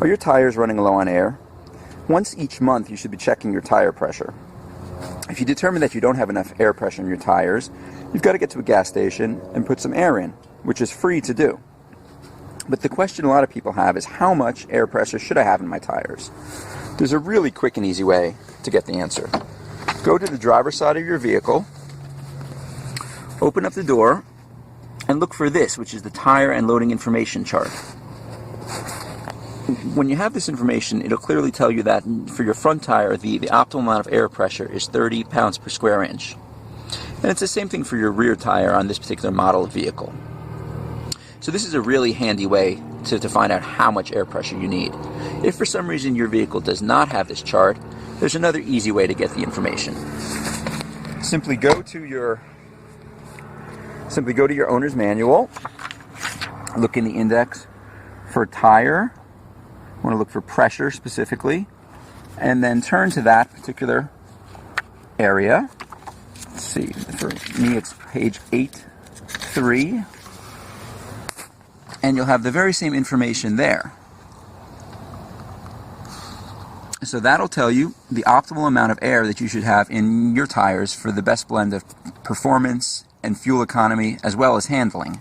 Are your tires running low on air? Once each month, you should be checking your tire pressure. If you determine that you don't have enough air pressure in your tires, you've got to get to a gas station and put some air in, which is free to do. But the question a lot of people have is, how much air pressure should I have in my tires? There's a really quick and easy way to get the answer. Go to the driver's side of your vehicle, open up the door, and look for this, which is the tire and loading information chart. When you have this information, it'll clearly tell you that for your front tire, the optimal amount of air pressure is 30 pounds per square inch. And it's the same thing for your rear tire on this particular model of vehicle. So this is a really handy way to find out how much air pressure you need. If for some reason your vehicle does not have this chart, there's another easy way to get the information. Simply go to your owner's manual, look in the index for tire. I want to look for pressure specifically, and then turn to that particular area. Let's see, for me it's page 8.3, and you'll have the very same information there. So that'll tell you the optimal amount of air that you should have in your tires for the best blend of performance and fuel economy as well as handling.